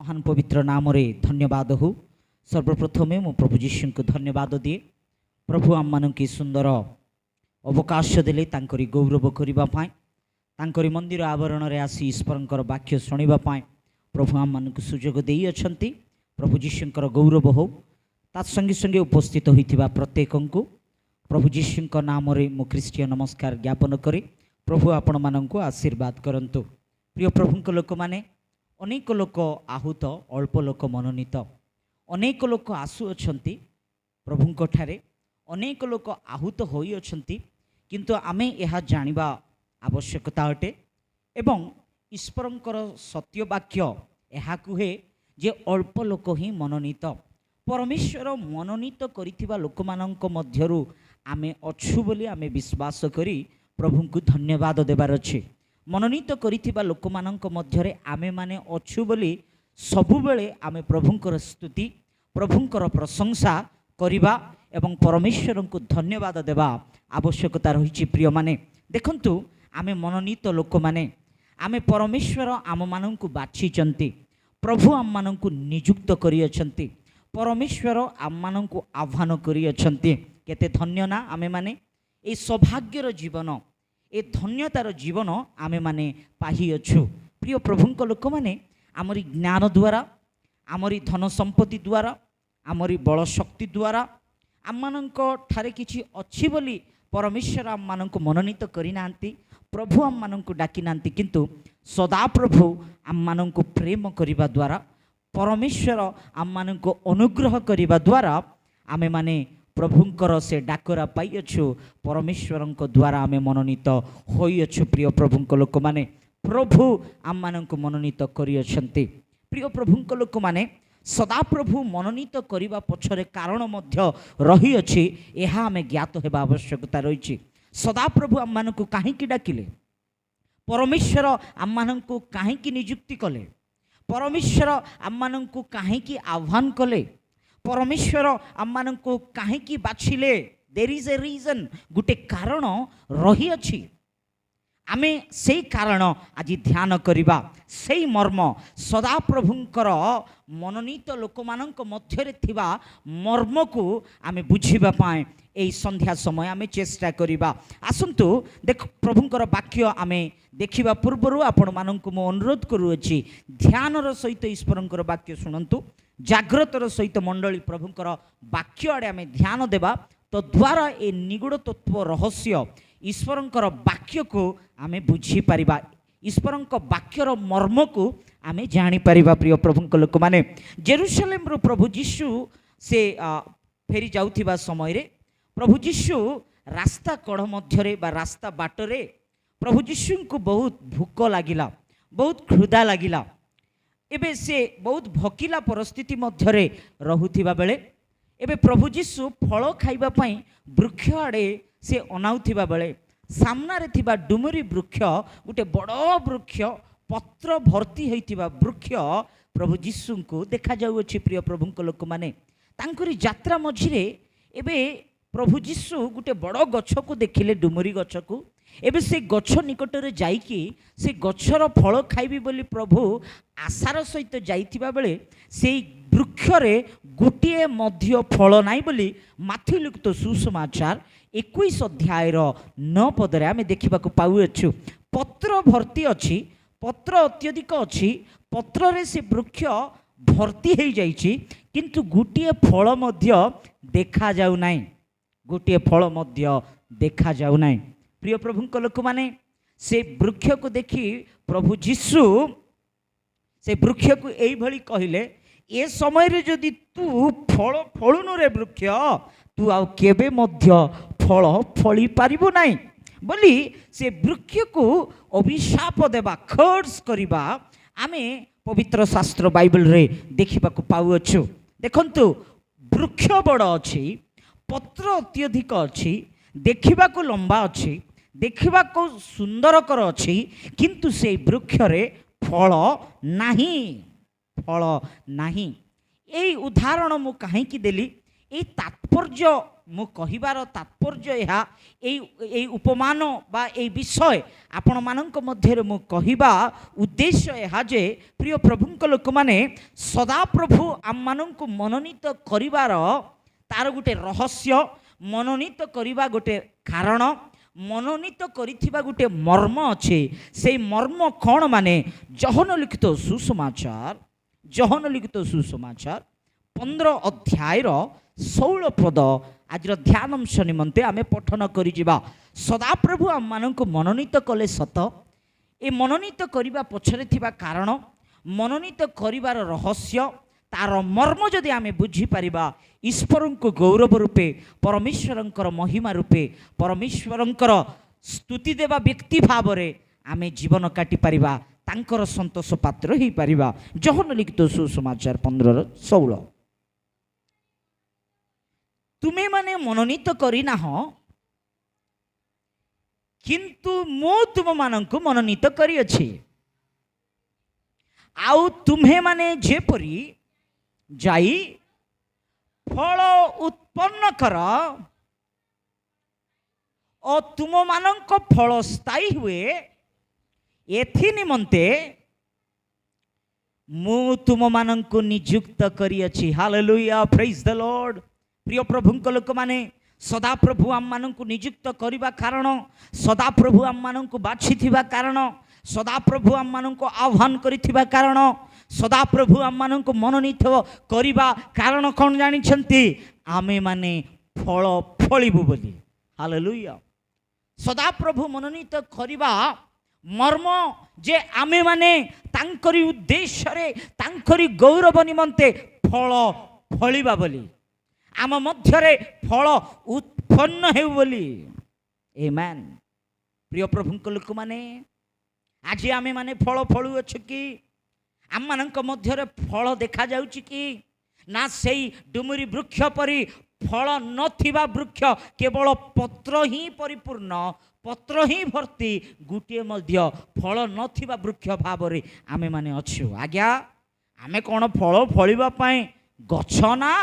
महान पवित्र नाम रे धन्यवाद हो। सर्वप्रथमे मु प्रभु जीशु को धन्यवाद दिए। प्रभु आम मान की सुंदर अवकाश देले तांकरी गौरव करने तांकरी मंदिर आवरण रे आसी ईश्वर वाक्य शुणा प्रभु आम मान सुजोग दे अछंती। प्रभु जीशुंकर गौरव हो। ता संगे संगे उपस्थित होइथिबा प्रत्येक को प्रभु जीशुंक नाम रे मु ख्रीष्टीय नमस्कार ज्ञापन करी। प्रभु आपण माननकु आशीर्वाद करंतु। प्रिय प्रभुंक लोक माने अनेक लोक आहूत अल्प लोक मनोनीत अनेक लोक आसु अछंती प्रभुंक ठारे अनेक लोक आहूत होई अछंती किंतु आमे यह जानिबा आवश्यकता अटे एवं ईश्वरंकर सत्य वाक्य यह कुहे जे अल्प लोक ही मनोनीत परमेश्वर मनोनीत करिथिबा लोक माननक मध्यरु आमे अछु बोली आमे विश्वास करी प्रभुंकु धन्यवाद देबार अछि। मनोनीत करिथिबा लोक माननक मध्यरे आमे माने अछु बोली सबुबेले आमे प्रभुंकर स्तुति प्रभुंकर प्रशंसा करिबा एवं परमेश्वर को धन्यवाद देवा आवश्यकता रही। प्रिय माने देखंतु आमे मनोनीत लोक माने आमे परमेश्वर आम माननकु बाछिचंती प्रभु आम माननकु नियुक्त करि अछंती परमेश्वर आम माननकु आह्वान करि अछंती। केते धन्य ना आमे माने ए सौभाग्यर जीवन ए धन्यतार जीवन आमे माने पाही अछु। प्रिय प्रभुंक लोक माने आमरी ज्ञान द्वारा आमरी धन संपत्ति द्वारा आमरी बल शक्ति द्वारा आम माननक ठारे किछि अछि बोली परमेश्वर आम माननकु मनोनीत करि नांती प्रभु आम माननकु डाकी नांती किंतु सदा प्रभु आम माननकु प्रेम करिबा द्वारा परमेश्वर आम माननकु अनुग्रह करिबा द्वारा आमे माने प्रभुंकर से डाकरा पाई अछु परमेश्वरंक द्वारा आमे मनोनीत होई अछु। प्रिय प्रभुंक लोक माने प्रभु आम माननकु मनोनीत करि अछंती। प्रिय प्रभुंक लोक माने सदा प्रभु मनोनीत करिबा पछरे कारण मध्य रही अछि एहा आमे ज्ञात हेबा आवश्यकता रहिछि। सदा प्रभु आम माननकु काहेकि डाकिले परमेश्वर आम माननकु काहेकि नियुक्ति कले परमेश्वर आम माननकु काहेकि आह्वान कले परमेश्वर आम माननकु काहेकि बाछिले देयर इज ए रीजन गुटे कारण रही अछि। आमे से कारण आज ध्यान करिबा सेई मर्म सदा प्रभुंकर मनोनीत लोक माननक मध्यरे थिबा मर्म को आमे बुझिबा पाए एई संध्या समय आमे चेष्टा करिबा। आसंतु देख प्रभुंकर वाक्य आमे देखिबा पूर्वरु आपण माननकु मो अनुरोध करूअछि ध्यानर सहित ईश्वरंकर वाक्य शुणंतु जाग्रतर सहित मंडली प्रभुंकर वाक्य आड़े आमे ध्यान देबा तो द्वारा ए निगूढ़ तत्व रहस्य ईश्वरंकर वाक्य को आमे बुझी पारिबा ईश्वरंक वाक्यर मर्म को आमे जानी पारिबा। प्रिय प्रभुंक लोक माने जेरुसलेम रो प्रभु जीशु से फेरी जाउथिबा समय रे प्रभु जीशु रास्ता कड़ मध्यरे बा रास्ता बाटरे प्रभु जीशु को बहुत भूक लागिला बहुत क्षुधा लागिला एबे से बहुत भकिला परिस्थिति मध्यरे रहुथिबा बेले एबे प्रभु जीशु फल खाइबा पई वृक्ष आड़े से अनाउथिबा बेले सामना रे थिबा डुमरी वृक्ष गोटे बड़ वृक्ष पत्र भर्ती होइथिबा वृक्ष प्रभु जीशु को देखा जाउछि। प्रिय प्रभुंक लोक माने तांकरी यात्रा मझिरे एबे प्रभु जीशु गोटे बड़ गछ को देखिले डुमरी गछ को एबे से गछ निकटरे जाइकी से गछर फल खाइबी बोली प्रभु आशार सहित जाइथिबा बेले से वृक्ष रे गोटिए मध्य फल नाई बोली माथि लिखित सुसमाचार 21 अध्यायर 9 पदरे आमे देखिबा को पाउछु। पत्र भर्ती अछि पत्र अत्यधिक अछि पत्र रे से वृक्ष भर्ती हो जाइछि किंतु गोटिए फल मध्य देखा जाउ नाही गोटिए फल मध्य देखा जाउ नाही। प्रिय प्रभुंक लोक माने से वृक्ष को देखी प्रभु जीशु से वृक्ष को एई भली कहिले ए समय रे जदि तू फल फळुनु रे वृक्ष तू आ केबे मध्य फल फली पारिबो नाही बोली से वृक्ष को अभिशाप देबा खर्च करिबा आमे पवित्र शास्त्र बाइबल रे देखिबा को पाउछु। देखंतु वृक्ष बड़ अछि पत्र अत्यधिक अछि देखिबा को लंबा अछि देखिबा को सुंदरकर अछि किंतु से वृक्ष रे फल नाही एई उदाहरण मु काहेकि देली এই তাৎপর্য মু কহিবার তাৎপর্য ଏହା এই উপমান বা এই বিষয় ଆପଣ ମାନଙ୍କ ମଧ୍ୟରେ ମୁଁ କହିବା ଉଦ୍ଦେଶ୍ୟ ଏହା ଯେ ପ୍ରିୟ ପ୍ରଭୁଙ୍କ ଲୋକମାନେ ସଦାପ୍ରଭୁ ଆମମାନଙ୍କୁ ମନୋନୀତ କରିବାର ତାର ଗୋଟେ ରହସ୍ୟ, ମନୋନୀତ କରିବା ଗୋଟେ କାରଣ, ମନୋନୀତ କରିଥିବା ଗୋଟେ ମର୍ମ ଅଛି। ସେଇ ମର୍ମ କ'ଣ ମାନେ ଯୋହନ ଲିଖିତ ସୁସମାଚାର 15 ଅଧ୍ୟାୟର 16 ପଦ ଆଜିର ଧ୍ୟାନାଂଶ ନିମନ୍ତେ ଆମେ ପଠନ କରିଯିବା। ସଦାପ୍ରଭୁ ଆମମାନଙ୍କୁ ମନୋନୀତ କଲେ ସତ, ଏ ମନୋନୀତ କରିବା ପଛରେ ଥିବା କାରଣ, ମନୋନୀତ କରିବାର ରହସ୍ୟ, ତାର ମର୍ମ ଯଦି ଆମେ ବୁଝିପାରିବା, ଈଶ୍ୱରଙ୍କୁ ଗୌରବ ରୂପେ, ପରମେଶ୍ୱରଙ୍କର ମହିମା ରୂପେ, ପରମେଶ୍ୱରଙ୍କର ସ୍ତୁତି ଦେବା ବ୍ୟକ୍ତି ଭାବରେ ଆମେ ଜୀବନ କାଟିପାରିବା, ତାଙ୍କର ସନ୍ତୋଷ ପାତ୍ର ହେଇପାରିବା। ଯୋହନ ଲିଖିତ ସୁସମାଚାର 15:16 ତୁମେ ମାନେ ମନୋନୀତ କରିନାହ, କିନ୍ତୁ ମୁଁ ତୁମମାନଙ୍କୁ ମନୋନୀତ କରିଅଛି, ଆଉ ତୁମ୍ଭେ ମାନେ ଯେପରି ଯାଇ ଫଳ ଉତ୍ପନ୍ନ କର ଓ ତୁମମାନଙ୍କ ଫଳ ସ୍ଥାୟୀ ହୁଏ, ଏଥି ନିମନ୍ତେ ମୁଁ ତୁମମାନଙ୍କୁ ନିଯୁକ୍ତ କରିଅଛି। ହାଲେଲୁୟା, ପ୍ରେଜ୍ ଦ ଲର୍ଡ। ପ୍ରିୟ ପ୍ରଭୁଙ୍କ ଲୋକମାନେ, ସଦାପ୍ରଭୁ ଆମମାନଙ୍କୁ ନିଯୁକ୍ତ କରିବା କାରଣ, ସଦାପ୍ରଭୁ ଆମମାନଙ୍କୁ ବାଛିଥିବା କାରଣ, ସଦାପ୍ରଭୁ ଆମମାନଙ୍କୁ ଆହ୍ୱାନ କରିଥିବା କାରଣ, ସଦାପ୍ରଭୁ ଆମମାନଙ୍କୁ ମନୋନୀତ କରିବା କାରଣ କ'ଣ ଜାଣିଛନ୍ତି? ଆମେମାନେ ଫଳ ଫଳିବୁ ବୋଲି। ହାଲେଲୁୟା। ସଦାପ୍ରଭୁ ମନୋନୀତ କରିବା ମର୍ମ ଯେ ଆମେମାନେ ତାଙ୍କରି ଉଦ୍ଦେଶ୍ୟରେ, ତାଙ୍କରି ଗୌରବ ନିମନ୍ତେ ଫଳ ଫଳିବା ବୋଲି, ଆମ ମଧ୍ୟରେ ଫଳ ଉତ୍ପନ୍ନ ହେଉ ବୋଲି। ଆମେନ୍। ପ୍ରିୟ ପ୍ରଭୁଙ୍କ ଲୋକମାନେ, ଆଜି ଆମେମାନେ ଫଳ ଫଳୁଅଛୁ କି? ଆମମାନଙ୍କ ମଧ୍ୟରେ ଫଳ ଦେଖାଯାଉଛି କି? ନା ସେଇ ଡୁମୁରି ବୃକ୍ଷ ପରି ଫଳ ନଥିବା ବୃକ୍ଷ, କେବଳ ପତ୍ର ହିଁ ପରିପୂର୍ଣ୍ଣ, ପତ୍ର ହିଁ ଭର୍ତ୍ତି, ଗୋଟିଏ ମଧ୍ୟ ଫଳ ନଥିବା ବୃକ୍ଷ ଭାବରେ ଆମେମାନେ ଅଛୁ। ଆଜ୍ଞା, ଆମେ କ'ଣ ଫଳ ଫଳିବା ପାଇଁ ଗଛ ନା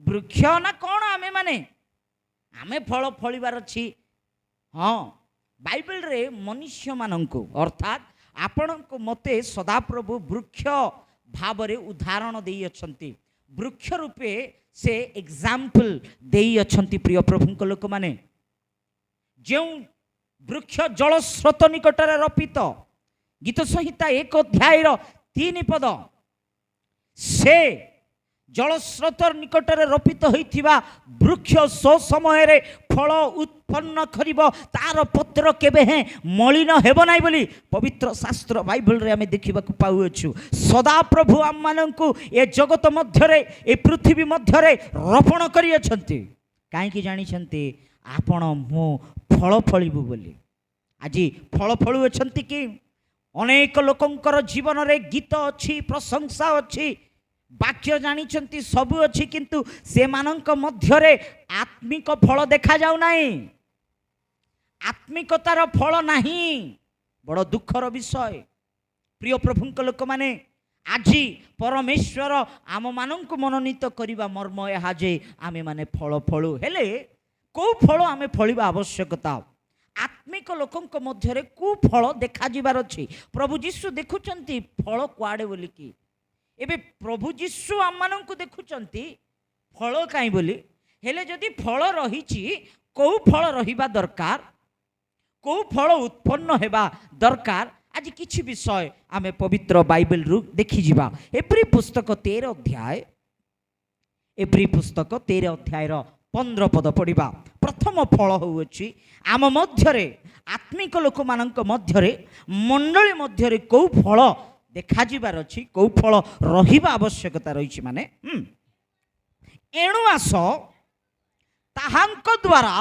ବୃକ୍ଷ ନା କ'ଣ? ଆମେ ଫଳ ଫଳିବାର ଅଛି। ହଁ, ବାଇବେଲରେ ମନୁଷ୍ୟମାନଙ୍କୁ ଅର୍ଥାତ୍ ଆପଣଙ୍କୁ ମୋତେ ସଦାପ୍ରଭୁ ବୃକ୍ଷ ଭାବରେ ଉଦାହରଣ ଦେଇଅଛନ୍ତି, ବୃକ୍ଷ ରୂପେ ସେ ଏକ୍ଜାମ୍ପଲ ଦେଇଅଛନ୍ତି। ପ୍ରିୟ ପ୍ରଭୁଙ୍କ ଲୋକମାନେ, ଯେଉଁ ବୃକ୍ଷ ଜଳସ୍ରୋତ ନିକଟରେ ରୋପିତ, ଗୀତ ସଂହିତା 1 ଅଧ୍ୟାୟର 3 ପଦ, ସେ ଜଳସ୍ରୋତ ନିକଟରେ ରୋପିତ ହୋଇଥିବା ବୃକ୍ଷ ସମୟରେ ଫଳ ଉତ୍ପନ୍ନ କରିବ, ତାର ପତ୍ର କେବେ ହେଁ ମଳିନ ହେବ ନାହିଁ ବୋଲି ପବିତ୍ର ଶାସ୍ତ୍ର ବାଇବେଲରେ ଆମେ ଦେଖିବାକୁ ପାଉଅଛୁ। ସଦାପ୍ରଭୁ ଆମମାନଙ୍କୁ ଏ ଜଗତ ମଧ୍ୟରେ, ଏ ପୃଥିବୀ ମଧ୍ୟରେ ରୋପଣ କରିଅଛନ୍ତି। କାହିଁକି ଜାଣିଛନ୍ତି? ଆପଣ ମୁଁ ଫଳ ଫଳିବୁ ବୋଲି। ଆଜି ଫଳ ଫଳୁଅଛନ୍ତି କି? ଅନେକ ଲୋକଙ୍କର ଜୀବନରେ ଗୀତ ଅଛି, ପ୍ରଶଂସା ଅଛି, ବାକ୍ୟ ଜାଣିଛନ୍ତି, ସବୁ ଅଛି, କିନ୍ତୁ ସେମାନଙ୍କ ମଧ୍ୟରେ ଆତ୍ମିକ ଫଳ ଦେଖାଯାଉ ନାହିଁ, ଆତ୍ମିକତାର ଫଳ ନାହିଁ। ବଡ଼ ଦୁଃଖର ବିଷୟ। ପ୍ରିୟ ପ୍ରଭୁଙ୍କ ଲୋକମାନେ, ଆଜି ପରମେଶ୍ୱର ଆମମାନଙ୍କୁ ମନୋନୀତ କରିବା ମର୍ମ ଏହା ଯେ ଆମେମାନେ ଫଳ ଫଳୁ। ହେଲେ କେଉଁ ଫଳ ଆମେ ଫଳିବା ଆବଶ୍ୟକତା? ଆତ୍ମିକ ଲୋକଙ୍କ ମଧ୍ୟରେ କେଉଁ ଫଳ ଦେଖାଯିବାର ଅଛି? ପ୍ରଭୁ ଯୀଶୁ ଦେଖୁଛନ୍ତି ଫଳ କୁଆଡ଼େ ବୋଲିକି। ଏବେ ପ୍ରଭୁ ଯୀଶୁ ଆମମାନଙ୍କୁ ଦେଖୁଛନ୍ତି ଫଳ କାହିଁ ବୋଲି। ହେଲେ ଯଦି ଫଳ ରହିଛି, କେଉଁ ଫଳ ରହିବା ଦରକାର, କେଉଁ ଫଳ ଉତ୍ପନ୍ନ ହେବା ଦରକାର, ଆଜି କିଛି ବିଷୟ ଆମେ ପବିତ୍ର ବାଇବେଲରୁ ଦେଖିଯିବା। ଏପ୍ରି ପୁସ୍ତକ 13 ଅଧ୍ୟାୟର 15 ପଦ ପଢ଼ିବା। ପ୍ରଥମ ଫଳ ହେଉଅଛି ଆମ ମଧ୍ୟରେ, ଆତ୍ମିକ ଲୋକମାନଙ୍କ ମଧ୍ୟରେ, ମଣ୍ଡଳୀ ମଧ୍ୟରେ କେଉଁ ଫଳ ଦେଖାଯିବାର ଅଛି, କେଉଁ ଫଳ ରହିବା ଆବଶ୍ୟକତା ରହିଛି? ମାନେ ଏଣୁ ଆସ ତାହାଙ୍କ ଦ୍ୱାରା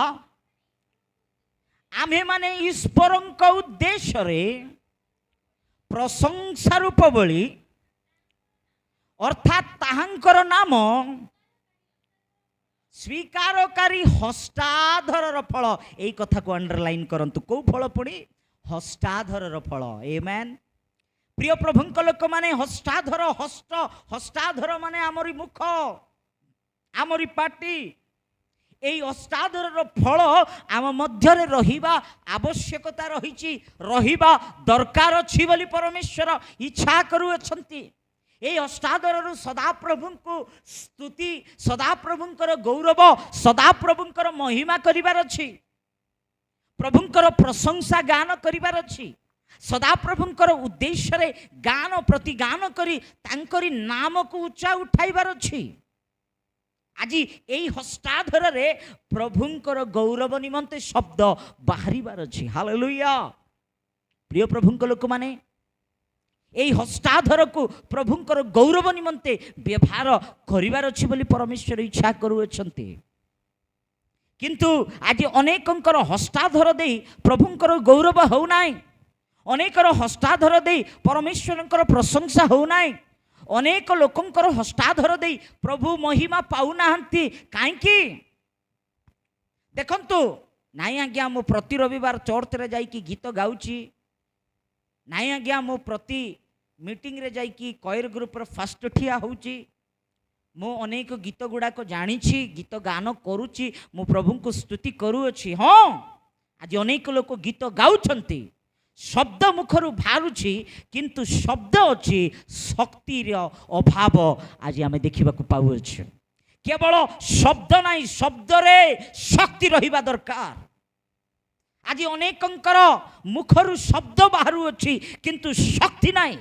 ଆମେମାନେ ଈଶ୍ୱରଙ୍କ ଉଦ୍ଦେଶ୍ୟରେ ପ୍ରଶଂସା ରୂପ ବଳି, ଅର୍ଥାତ୍ ତାହାଙ୍କର ନାମ ସ୍ୱୀକାରକାରୀ ହଷ୍ଟାଧରର ଫଳ। ଏଇ କଥାକୁ ଅଣ୍ଡରଲାଇନ୍ କରନ୍ତୁ। କେଉଁ ଫଳ ପୁଣି? ହଷ୍ଟାଧରର ଫଳ। ଆମେନ୍। ପ୍ରିୟ ପ୍ରଭୁଙ୍କ ଲୋକମାନେ, ହଷ୍ଟାଧର, ହଷ୍ଟାଧର ମାନେ ଆମରି ମୁଖ, ଆମରି ପାଟି এই অষ্টাদরর ফল আম মধ্যে রহিবা আবশ্যকতা রহিছি, রহিবা দরকার অছি বলি পরমেশ্বর ইচ্ছা করুଅଛନ୍ତି। এই অষ্টাদরর সদাপ্রভুଙ୍କୁ স্তুতি, সদাপ্রভুଙ୍କର গৌরব, সদাপ্রভুଙ୍କର মহিমা করিবার ଅଛି, প্রভুଙ୍କର প্রশংসা গান করিবার ଅଛି, সদাপ্রভুଙ୍କର উদ্দেশ্যরে গান প্রতি গান করি তাঙ্করি নামକୁ উচ্চা উঠাইবার ଅଛି। আজি এই হস্তাধরে প্রভুঙ্কর গৌরব নিমন্তে শব্দ বাহারিবার ଅଛି। হালেলুয়া। প্রিয় প্রভুঙ্ক লোক মানে এই হস্তাধরকু প্রভুঙ্কর গৌরব নিমন্তে ব্যবহার করিবার ଅଛି বলি পরমেশ্বর ইচ্ছা করুଅଛନ୍ତି। কিন্তু আজি অনেকঙ্কর হস্তাধর দেই প্রভুঙ্কর গৌরব হউ নাই, অনেকর হস্তাধর দেই পরমেশ্বরঙ্কর প্রশংসা হউ নাই, অনেক লোকঙ্কর হস্তাধর দেই প্রভু মহিমা পাউ নাহান্তি। কাইকি দেখন্তু, নাই আজ্ঞା ମୁଁ ପ୍ରତି ରବିବାର ଚର୍ଚ୍ଚରେ ଯାଇକି ଗୀତ ଗାଉଛି, ନାଇଁ ଆଜ୍ଞା ମୁଁ ପ୍ରତି ମିଟିଂରେ ଯାଇକି କଏର ଗ୍ରୁପର ଫାଷ୍ଟ ଠିଆ ହେଉଛି, ମୁଁ ଅନେକ ଗୀତ ଗୁଡ଼ାକ ଜାଣିଛି, ଗୀତ ଗାନ କରୁଛି, ମୁଁ ପ୍ରଭୁଙ୍କୁ ସ୍ତୁତି କରୁଅଛି। ହଁ, ଆଜି ଅନେକ ଲୋକ ଗୀତ ଗାଉଛନ୍ତି, ଶବ୍ଦ ମୁଖରୁ ବାହାରୁଛି, କିନ୍ତୁ ଶବ୍ଦ ଅଛି, ଶକ୍ତିର ଅଭାବ ଆଜି ଆମେ ଦେଖିବାକୁ ପାଉଅଛୁ। କେବଳ ଶବ୍ଦ ନାହିଁ, ଶବ୍ଦରେ ଶକ୍ତି ରହିବା ଦରକାର। ଆଜି ଅନେକଙ୍କର ମୁଖରୁ ଶବ୍ଦ ବାହାରୁଅଛି, କିନ୍ତୁ ଶକ୍ତି ନାହିଁ।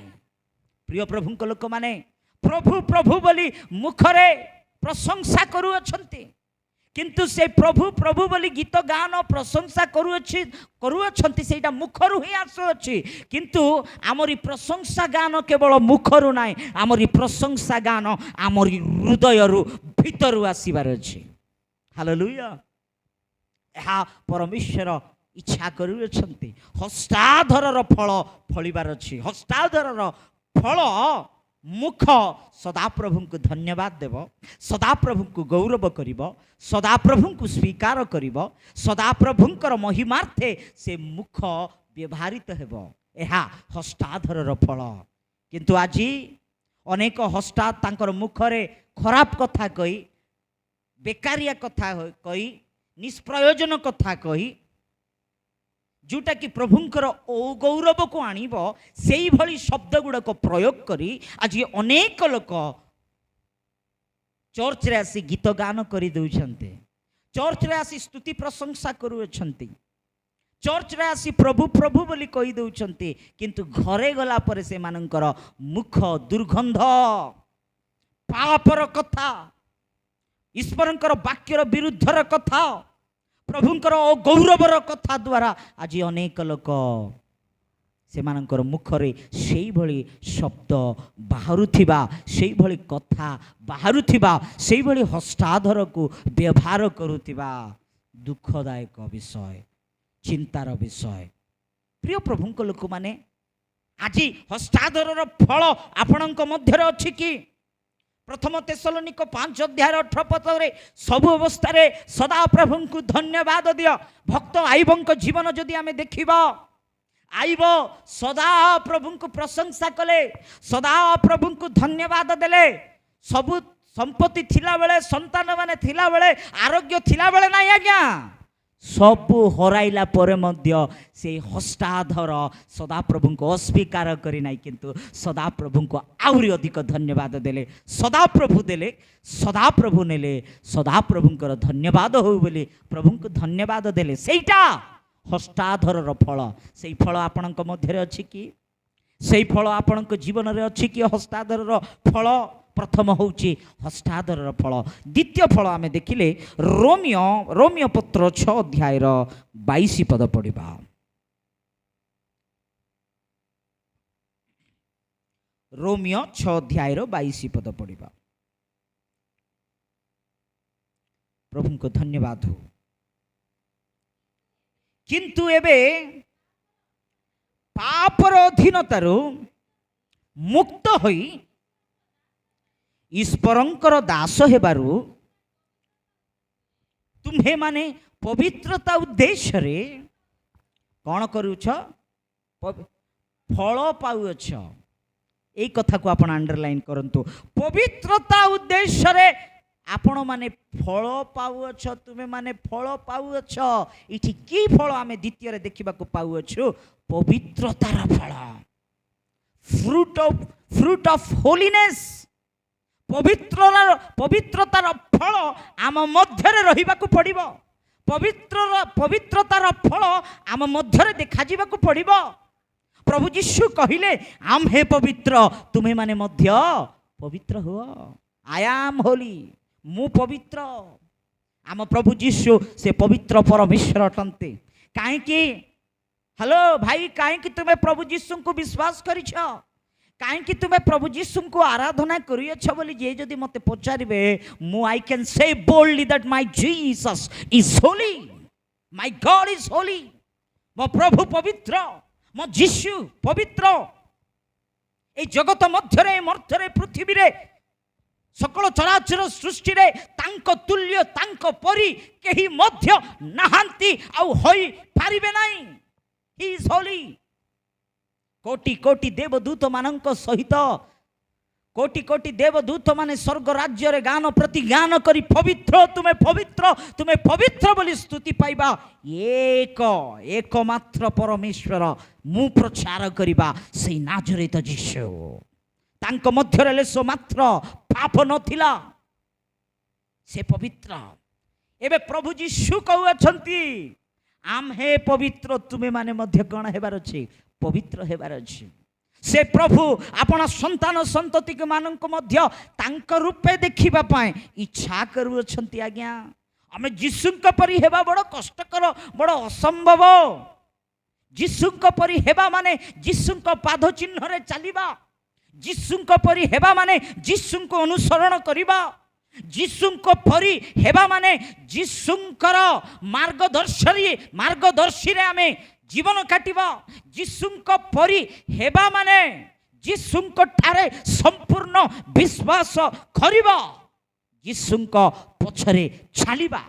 ପ୍ରିୟ ପ୍ରଭୁଙ୍କ ଲୋକମାନେ ପ୍ରଭୁ ପ୍ରଭୁ ବୋଲି ମୁଖରେ ପ୍ରଶଂସା କରୁଅଛନ୍ତି, କିନ୍ତୁ ସେ ପ୍ରଭୁ ପ୍ରଭୁ ବୋଲି ଗୀତ ଗାନ ପ୍ରଶଂସା କରୁଅଛନ୍ତି, ସେଇଟା ମୁଖରୁ ହିଁ ଆସୁଅଛି। କିନ୍ତୁ ଆମରି ପ୍ରଶଂସା ଗାନ କେବଳ ମୁଖରୁ ନାହିଁ, ଆମରି ପ୍ରଶଂସା ଗାନ ଆମରି ହୃଦୟରୁ ଭିତରୁ ଆସିବାର ଅଛି। ହାଲେଲୁୟା। ଏହା ପରମେଶ୍ୱର ଇଚ୍ଛା କରୁଅଛନ୍ତି। ହସ୍ତାଧରର ଫଳ ଫଳିବାର ଅଛି। ହସ୍ତାଧରର ଫଳ ମୁଖ ସଦାପ୍ରଭୁଙ୍କୁ ଧନ୍ୟବାଦ ଦେବ, ସଦାପ୍ରଭୁଙ୍କୁ ଗୌରବ କରିବ, ସଦାପ୍ରଭୁଙ୍କୁ ସ୍ୱୀକାର କରିବ, ସଦାପ୍ରଭୁଙ୍କର ମହିମାର୍ଥେ ସେ ମୁଖ ବ୍ୟବହାରିତ ହେବ। ଏହା ହସ୍ତାଧରର ଫଳ। କିନ୍ତୁ ଆଜି ଅନେକ ହସ୍ତା ତାଙ୍କର ମୁଖରେ ଖରାପ କଥା କହି, ବେକାରିଆ କଥା କହି, ନିଷ୍ପ୍ରୟୋଜନ କଥା କହି, जोटा कि प्रभुंकर गौरव को आणिब सेई भली शब्द गुड़ाक प्रयोग करी आज अनेक लोक चर्च रे आसी गीत गान करी दउछन्ते, चर्च रे आसी स्तुति प्रशंसा करूछन्ते, चर्च रे आसी प्रभु प्रभु बोली कहि दउछन्ते, किंतु घरे गला पर से मानकर मुख दुर्गंध, पापर कथा, ईश्वरंकर वाक्यर विरुद्धर कथा, प्रभुंकर गौरवर कथा द्वारा आज अनेक लोक से मानकर मुखरे सेई भली शब्द बाहरुथिबा, सेई भली कथा बाहरुथिबा, सेई भली हस्ताधर को व्यवहार करुथिबा दुखदायक विषय, चिंतार विषय। प्रिय प्रभुंक लोक माने आज हस्ताधर फल आपणक मध्य अछि कि? प्रथम तेसलोनिक 5 अध्याय 18 पदरे सबु अवस्था रे सदा प्रभु को धन्यवाद दियो। भक्त आईबंक जीवन जदि आमे देखिबा, आईब सदा प्रभु को प्रशंसा कले, सदा प्रभु को धन्यवाद देले, सबु संपत्ति थिला बेले, संतान माने थिला बेले, आरोग्य थिला बेले नाही आज्ञा, सबु हराइला परे मध्य से हस्ताधर सदा प्रभु को अस्वीकार करी नाही, किंतु सदा प्रभु को आउरी अधिक धन्यवाद देले, सदा प्रभु देले, सदा प्रभु नेले, सदा प्रभुंकर धन्यवाद हो बोली प्रभु को धन्यवाद देले। सेईटा हस्ताधर फल। सेई फल आपणक मध्य अछि कि? सेई फल आपणक जीवन रे अछि कि? हस्ताधर फल प्रथम होउची हस्ताधर फल। द्वितीय फल आमे देखिले रोमियो पत्र 6 अध्याय 22 पद पढ़िबा। रोमियो 6 अध्याय 22 पद पढ़िबा। प्रभु को धन्यवाद हो। किंतु एबे पापर अधीनतारू मुक्त होई ईश्वरंकर दास हेबारू तुम्हे माने पवित्रता उद्देश्य रे कौन करूछ? फल पाउछ। एई कथा को आपण अंडरलाइन करंतु। पवित्रता उद्देश्य रे आपण माने फल पाउछ, तुमे माने फल पाउछ। इठी की फल आमे द्वितीय रे देखिबा को पाउछु? पवित्रतार फल, फ्रूट ऑफ होलीनेस। पवित्रतार फल आम मध्य रे रहिबा को पड़िबो। पवित्रतार फल आम मध्य रे देखा जिबा को पड़िबो। प्रभु यीशु कहिले आम हे पवित्र, तुमे माने मध्य पवित्र हो। आई एम होली, मु पवित्र। आम प्रभु यीशु से पवित्र परमेश्वर अटंती। काहेकि हेलो भाई, काहेकि तुमे प्रभु यीशु को विश्वास करिछ? काहेकि तुमे प्रभु यीशु को आराधना करियछ बोली जे जदि मते पचारिबे, मु I can say boldly that my Jesus is Holi, my God is Holi. मो प्रभु पवित्र, मो यीशु पवित्र। ए जगत मध्यरे मर्थरे पृथ्वी रे सकल चराचर सृष्टि रे तांको तुल्य तांको परी केही मध्य नाहांती आउ होई पारिबे नाही। He is Holi. कोटि कोटि देवदूत मानक सहित कोटि कोटि देवदूत माने स्वर्ग राज्य रे गान प्रति गान करी पवित्र तुमे पवित्र तुमे पवित्र बोली स्तुति पाइबा एक एकमात्र परमेश्वर मु प्रचार करिबा से नाजरेत यीशु। तांको मध्यरे लेसो मात्र पाप नथिला, से पवित्र। एबे प्रभु यीशु कहउछंती आम हे पवित्र, तुमे माने मध्य कोन हेबार अछि? पवित्र हेबार अछि। से प्रभु आपण संतान संतति के मानक मध्य तांक रूपे देखिबा पाए इच्छा करूछंती। आज्ञा आमे यीशुक परि हेबा बड़ कष्टकर, बड़ असंभव। यीशुक परि हेबा माने यीशुक पाद चिन्ह रे चलिबा। यीशुक परि हेबा माने यीशुक अनुसरण करिबा। यीशुक परि हेबा माने यीशुकर मार्गदर्शी रे आमे जीवन काटिबा। यीशुक परि हेबा माने यीशुक ठारे संपूर्ण विश्वास करिबा, यीशुक पछरे चलिबा।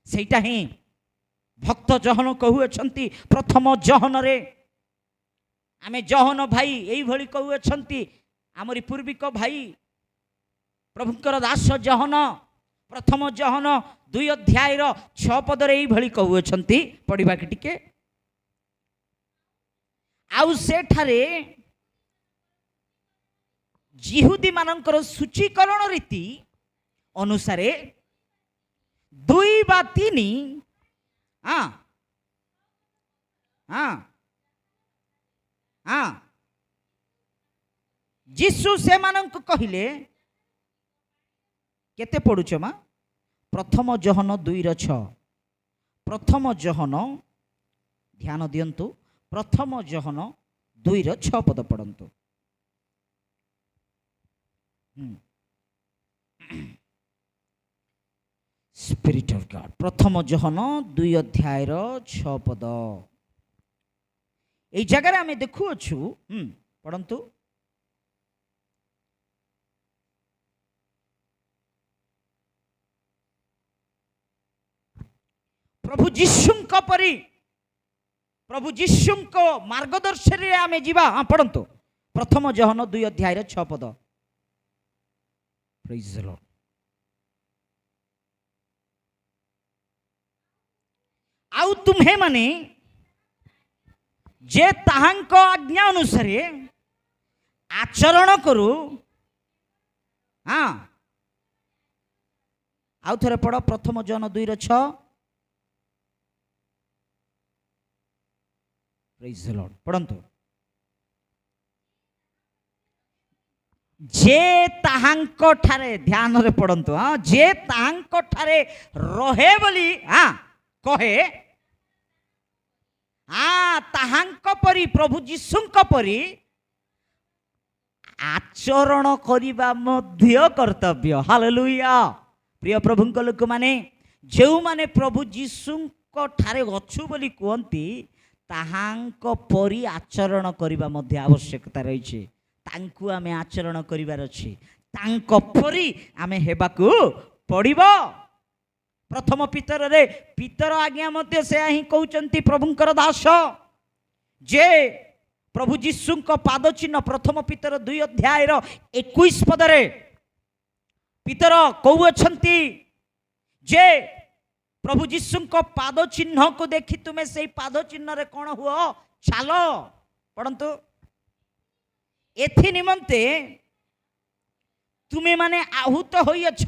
सेटा ही भक्त जहन कहउछंती प्रथम जहन रे। आमे जहन भाई एई भली कहउछंती, आमरी पूर्विक भाई प्रभुकर दास जहन प्रथम जहन 2 अध्याय 6 पद रे एई भली कहउछंती। पढ़िबा कि टिके। आउ सेठारे जिहुदी मानकर सूचीकरण रीति अनुसारे 2 बा 3 यीशु से मानक कहिले केते पढुछ मा? प्रथम जहन 2:6। प्रथम जहन ध्यान दियंतु, प्रथम जहन 2:6 पद पढ़ंतु। Spirit of God. प्रथम जहन 2 अध्याय 6 पद। ए जगह आमे देखु अछु। पढ़ंतु। प्रभु यीशुक परि प्रभु यीशुक मार्गदर्शन रे आमे जीवा। हाँ पढ़ंतु। प्रथम जहन 2 अध्याय 6 पद। Praise the Lord. आउ तुम्हे माने जे ताहांक आज्ञा अनुसार आचरण करू। हाँ आउ थरे पढ़। प्रथम जहन 2:6। Praise the Lord. पढ़ंतु। जे ताहांक ठारे, ध्यान रे पढ़ंतु। हाँ जे ताहांक ठारे रहे बोली कहे। ताहांक परी प्रभु यीशुक परी आचरण करिबा मध्य कर्तव्य। हालेलुया। प्रिय प्रभुक लोक माने जो माने प्रभु यीशुक ठारे अछु बोली कहंती, ताहांक परी आचरण करिबा मध्य आवश्यकता रहिछि। तांकु आमे आचरण करिवार अछि, तांक परी आमे हेबाकू पड़िबो। प्रथम पितर रे पितर आज्ञा मध्य से ही कहउचंती प्रभुंकर दास जे प्रभु यीशुक पाद चिन्ह। प्रथम पितर 2 अध्याय 21 पद रे पितर कहउछंती जे प्रभु जीशु को पाद चिन्ह को देखि तुमे से पाद चिन्ह रे कौन हुआ चाल पढ़ंतु एथि निमंते तुम्हें माने आहूत होइछ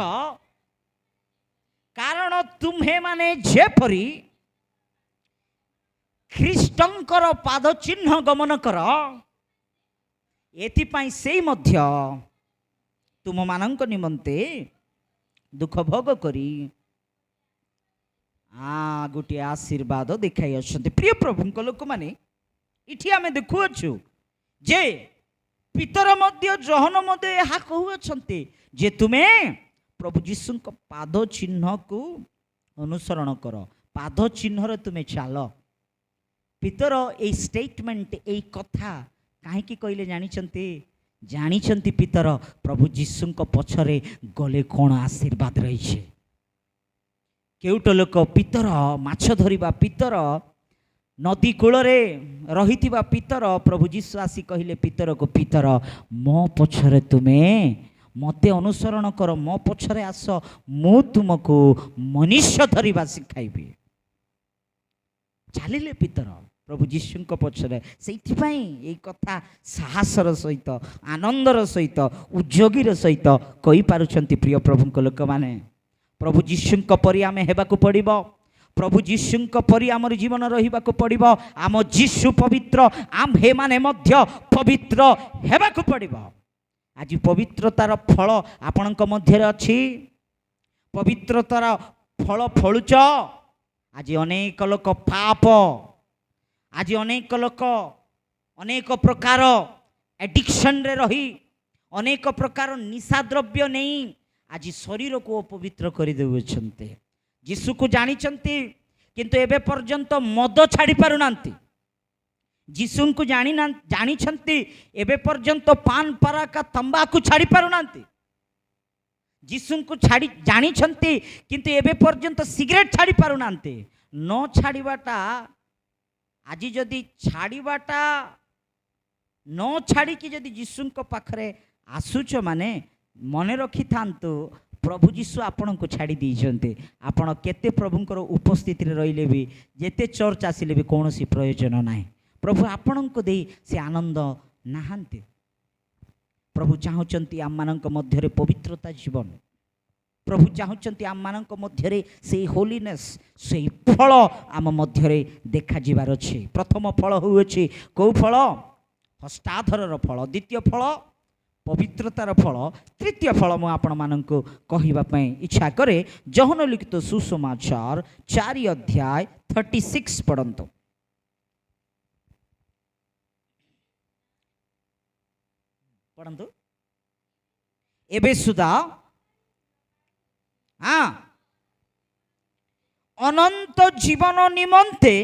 कारण तुम्हें माने जेपरी ख्रीष्टंकर पाद चिन्ह गमन कर एथिपाई से मध्य तुम मानक निमंते दुख भोग करी गोटे आशीर्वाद देखाई आछंती। प्रिय प्रभु लोक माने इठी आमे देखुअछु जे पितर मध्य जहन मध्य यह कहउछंती जे तुमे प्रभु जीशु को पाद चिन्ह को अनुसरण कर पाद चिन्ह रे तुमे चाल। पितर ए स्टेटमेंट ए कथा काहे की कहले जानिछंती पितर प्रभु जीशु को पछरे गले कौन आशीर्वाद रही छे। केउट लोक पितर माछ धरिबा पितर नदी कूल रही पितर प्रभु जीशु आसी कहले पितर को पितर मो पछरे तुमे मते अनुसरण कर मो पछरे आस मु तुमको मनुष्य धरिबा सिखाइबी। चलिले पितर प्रभु जीशु पछरे से कथा साहसर सहित आनंदर सहित उद्योगीर सहित कही पारुछंती। प्रिय प्रभु लोक माने प्रभु जीशु परि आमे हेबाकु पड़िबो प्रभु जीशु परि आमर जीवन रहिबाकु पड़िबो आम जीशु पवित्र आम हे माने मध्य पवित्र हेबाकु पड़िबो। आज पवित्रतार फल आपणक मध्य अछि पवित्रतार फल फलुच। आज अनेक लोक पाप आज अनेक लोक अनेक प्रकार एडिक्शन रे रही अनेक प्रकार निशा द्रव्य नहीं आज शरीर को अपवित्र कर देउछन्ते। जीशु को जानिछन्ति किंतु एबे पर्यंत मद छाड़ी पारुनांती। जीशु को जानिछन्ति एबे पर्यंत पान पराका तंबाकू छाड़ी पारुनांती। जीशु को छाड़ी जानिछन्ति किंतु एबे पर्यंत सिगरेट छाड़ी पारुनांती। न छाड़ीबाटा आज जदि छाड़ीबाटा न छाड़ी कि जदि जीशु को पाखरे आसुच माने मने रखी थांतु प्रभु जीशु आपण को छाड़ी दीचंते। आपण केते प्रभुंकर उपस्थिति रहिले भी जेते चर्च आसिले भी कौन सी प्रयोजन नाही। प्रभु आपण को दे से आनंद नाहांते। प्रभु चाहुचंती आम मानक मध्य पवित्रता जीवन प्रभु चाहुचंती आम मानक मध्य से होलीनेस से फल आम मध्य देखा जीवार अछि। प्रथम फल होउछि को फल हस्ताधरर फल द्वितीय फल पवित्रतार फल तृतीय फल मु आपण माननको कहिबा पई इच्छा करे। जहन लिखित सुसमाचार 4 अध्याय 36 पढ़ंतु। पढ़ंतु एबे सुदा अनंत जीवन निमंते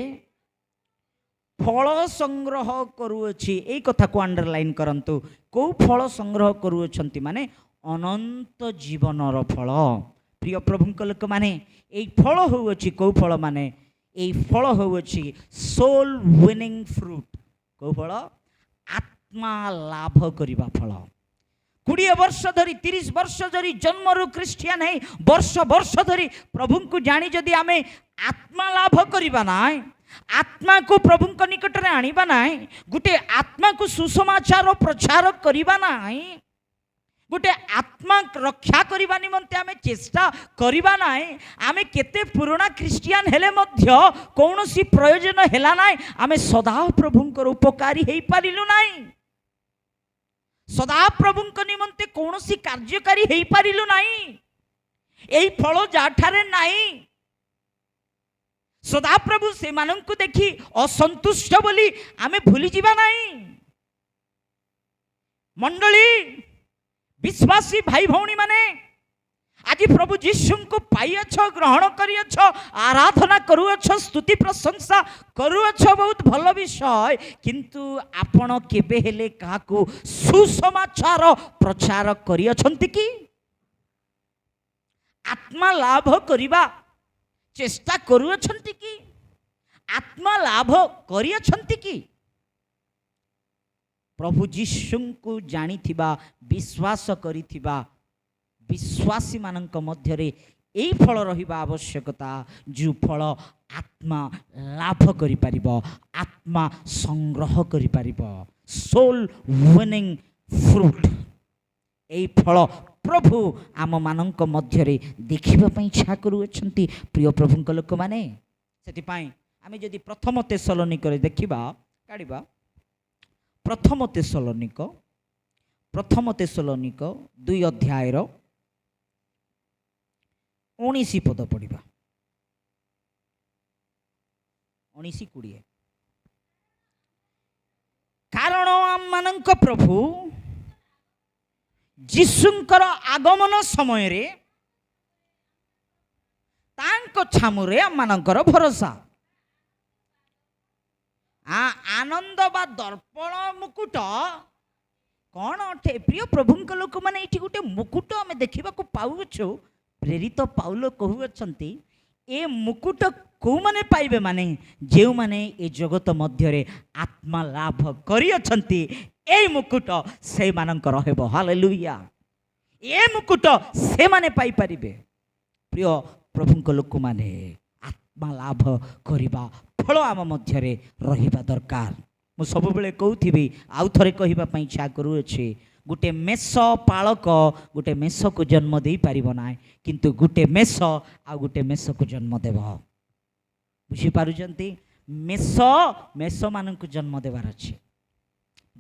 फल संग्रह करुअछि। ए कथा को अंडरलाइन करंतु को फल संग्रह करुअछंती माने अनंत जीवनर फल। प्रिय प्रभु लोक माने ए फल होउछि को फल माने ए फल होउछि सोल विनिंग फ्रूट। को फल आत्मा लाभ करिबा फल। 20 वर्ष धरी 30 वर्ष धरी जन्मरु क्रिश्चियन है वर्ष वर्ष धरी प्रभु को जानी जदि आमे आत्मा लाभ करिबा नाय आत्मा को प्रभु निकट में आनिबा नाई गोटे आत्मा को सुसमाचार प्रचार करिबा नाई गोटे आत्मा रक्षा करिबा निमंते आमे चेष्टा करिबा नाई आमे केते पुराना क्रिश्चियन हेले मध्य कौनसी प्रयोजन हेला नाई आमे सदा प्रभुंकर उपकारी हेई पारिलु नाई सदा प्रभुंक निमंते कौनसी कार्यकारी हेई पारिलु नाई एई फल जाठारे नाई सदा प्रभु से मानंकु देखी असंतुष्ट बोली आमे भूली जीवा नहीं। मंडली विश्वासी भाई भौणी माने आज प्रभु जीशु को पाइछ ग्रहण करिछ आराधना करुछ स्तुति प्रशंसा करुछ बहुत भल विषय किंतु आपण केबे हेले काको सुसमाचार प्रचार करियछंती कि आत्मा लाभ करिबा चेष्टा करुछंती कि आत्मा लाभ करियछंती कि प्रभु जीशु को जानिथिबा विश्वास करिथिबा विश्वासी मानक मध्यरे यही फल रहिबा आवश्यकता जो फल आत्मा लाभ करि परिबो, आत्मा संग्रह करि परिबो, सोल विनिंग फ्रूट। यही फल प्रभु आम मानक मध्यरे देखिबा पई इच्छा करूछंती। प्रिय प्रभुଙ୍କ लोक माने सेति पई आमे जदि प्रथम तेसलोनिक रे देखिबा काढिबा, प्रथम तेसलोनिक 2 अध्याय 19 पद पढ़ा, 19-20। कारण आम मानक प्रभु जीशुंकर आगमन समय रे तांको छामुरे आम मानकर भरोसा आनंद बा दर्पण मुकुट कौन अटे। प्रिय प्रभुଙ୍କ लोक माने एठी गोटे मुकुट आमे देखिबा को पाउछु। प्रेरित पाउल कहउछंती ए मुकुट को माने पाइबे माने जेउ माने ए जगत मध्य रे आत्मा लाभ करियछंती, ए मुकुट से मानक रहबो। हालेलुया। ए मुकुट से माने पाई परिबे। प्रिय प्रभुଙ୍କ लोक माने आत्मा लाभ करिबा फल आम मध्य रे रहिबा दरकार। मु सब बेले कहूथिबी, आउ थरे कहिबा पई इच्छा करूछि, गोटे मेष पालक गोटे मेष को जन्म दे पारिब ना, किंतु गोटे मेष आ गोटे मेष को जन्म देव। बुझी पारुचंती? मेष मान को जन्म देवार अच्छे,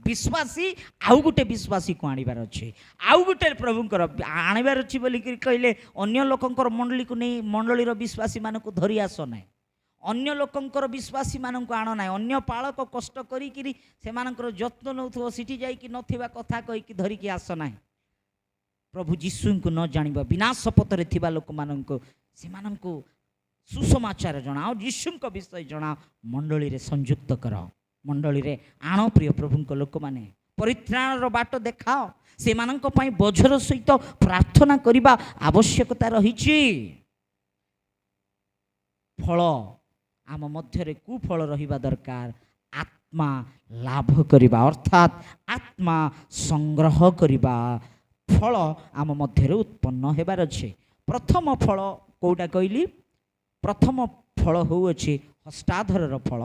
विश्वासी आउ गोटे विश्वासी को आनिबार अच्छे, आउ गोटे प्रभुंकर आनिबार अच्छी बोली कहले अन्य लोकंकर मंडली को नहीं, मंडलीर विश्वासी मान को धरी आस ना, अन्य लोकंकर विश्वासी मानक आण ना। अन्य पालक कष्ट करी से मानकर जत्न नौथो सिटी जाइकी नथिबा कथा कहिकी धरिकी आस ना। प्रभु जीशु को न जानिबा विनाश पथरे थिबा लोक मानक से मानक सुसमाचार जणाओ, जीशु को विषय जणाओ, मंडली रे संयुक्त कर, मंडली रे आण। प्रिय प्रभुଙ୍କ लोक माने परित्राणर बाट देखाओ, से मानक पई बोझर सहित प्रार्थना करिबा आवश्यकता रहिछि। फल आम मध्य कुफल रहिबा दरकार, आत्मा लाभ करिबा अर्थात आत्मा संग्रह करिबा फल आम मध्य उत्पन्न हेबार अछि। प्रथम फल कोउटा कहली? प्रथम फल होउछि हस्ताधरर फल,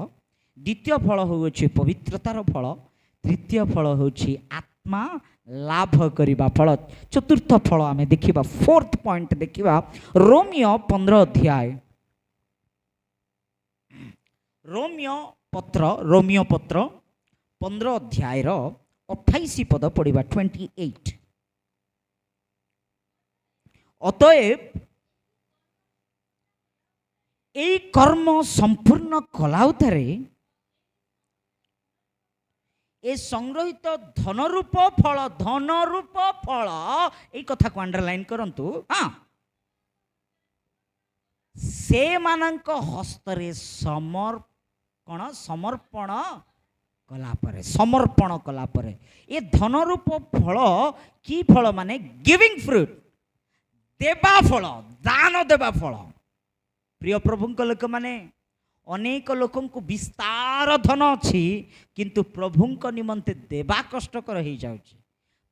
द्वितीय फल होउछि पवित्रतार फल, तृतीय फल होउछि आत्मा लाभ करिबा फल, चतुर्थ फल आमे देखिबा। फोर्थ पॉइंट देखिबा रोमियो 15 अध्याय, रोमियो पत्र 15 अध्याय 28 पद पढ़ा 28। अतएव ए कर्म संपूर्ण कलाउथरे ए संग्रहित धनरूप फल ए कथा को अंडरलाइन करंतु। हाँ, से मानक हस्तरे समर्पण कला परे ए धनरूप फल की फल माने गिविंग फ्रूट, देबा फल, दान देबा फल। प्रिय प्रभुଙ୍କ लोक माने अनेक लोकन को विस्तार धन अछि, किंतु प्रभुଙ୍କ निमंते देबा कष्टकर हो जाउछि।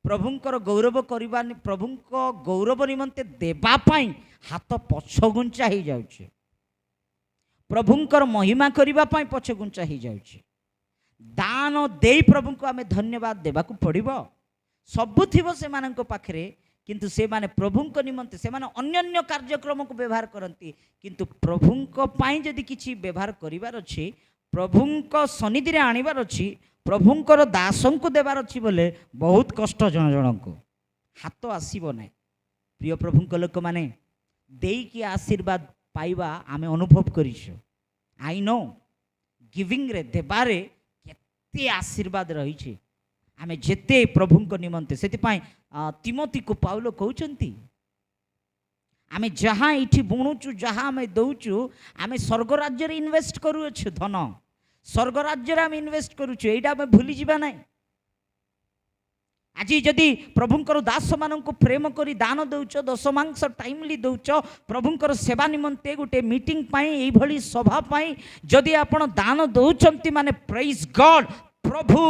प्रभुंकर गौरव करबा, प्रभुंक गौरव निमंते देबा पाई हाथ पछगुंचा हो जाउछि, प्रभुंकर महिमा करबा पाई पछगुंचा हो जाउछि। दान देई प्रभुंको आमे धन्यवाद देबाकू पड़िबो। सबु थिबो से मानक पाखरे, किंतु से माने प्रभुंको निमंते से माने अन्य कार्यक्रम को व्यवहार करती, किंतु प्रभुंको पाई जदि किछि व्यवहार करिवार अछि, प्रभुंको सन्निधि रे आनिबार अछि, प्रभुंकर दासंको देवार अछि बोले बहुत कष्ट जन जनको हाथ आसीबो नै। प्रिय प्रभुंको लोक माने देई कि आशीर्वाद पाइबा आमे अनुभव करिछु। आई नो गिविंग रे देबारे केते आशीर्वाद रही छे। आमे जेते प्रभुंको निमंते सेति पाई तिमोथी को पाउलो कहउचंती, आमे जहाँ इठी बुणुचु, जहाँ आमे दउचु, आमे स्वर्ग राज्य रे इन्वेस्ट करूछु। धन स्वर्ग राज्य रे आमे इन्वेस्ट करूछु, एटा आमे भूली जिबा नै। आज जदि प्रभुंकर दास मानक प्रेम करी दान दउच, दशमांश टाइमली दउच, प्रभुंकर सेवा निमंते गोटे मीटिंग पाई, एई भली सभा पाई जदि आपण दान दउचंती माने प्रेज गॉड, प्रभु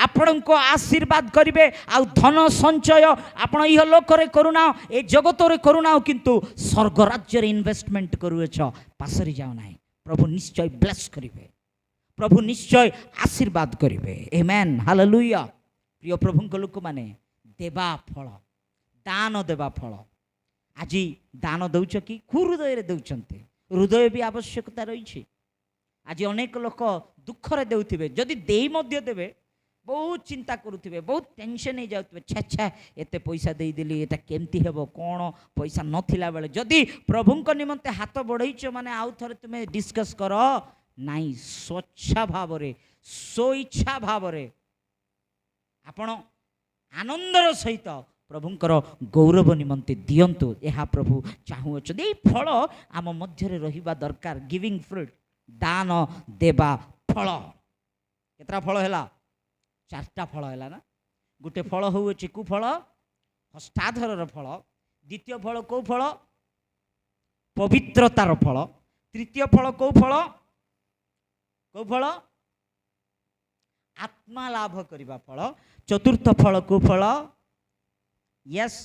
आपण को आशीर्वाद करेंगे आउ धन संचय आपण इह लोक करूना ए जगत रे करूना किंतु स्वर्ग राज्य इन्वेस्टमेंट करूछ पासरी जाओ ना प्रभु निश्चय ब्लेस करेंगे प्रभु निश्चय आशीर्वाद करेंगे आमेन हालेलुया। प्रिय प्रभु लोक माने देवा फल दान देवा फल आज दान दौच कि हृदय दौरान हृदय भी आवश्यकता रही आज अनेक लोक दुखरे देउथिबे जदि देई मध्य देबे बहुत चिंता करुथिबे बहुत टेंशन हो जाउथिबे छा एते पैसा देई देली एटा केमती हेबो कोन पैसा नथिला बेले जदि प्रभुंक निमंते हाथ बढ़ाइछ माने आउ थरे तुमे डिस्कस करो नाई स्वच्छा भाव रे सो इच्छा भाव रे आपण आनंदर सहित प्रभुंकर गौरव निमंते दियंतु यह प्रभु चाहूँच ये फल आम मध्य रहिबा दरकार गिविंग फ्रूट दान देवा फल केतरा फल है चारटा फल है ना गोटे फल हूँ कु फल हस्ताधर फल द्वितीय फल कौ फल पवित्रतार फल तृतीय फल कौ फल आत्मा लाभ करने फल चतुर्थ फल कौ फल यस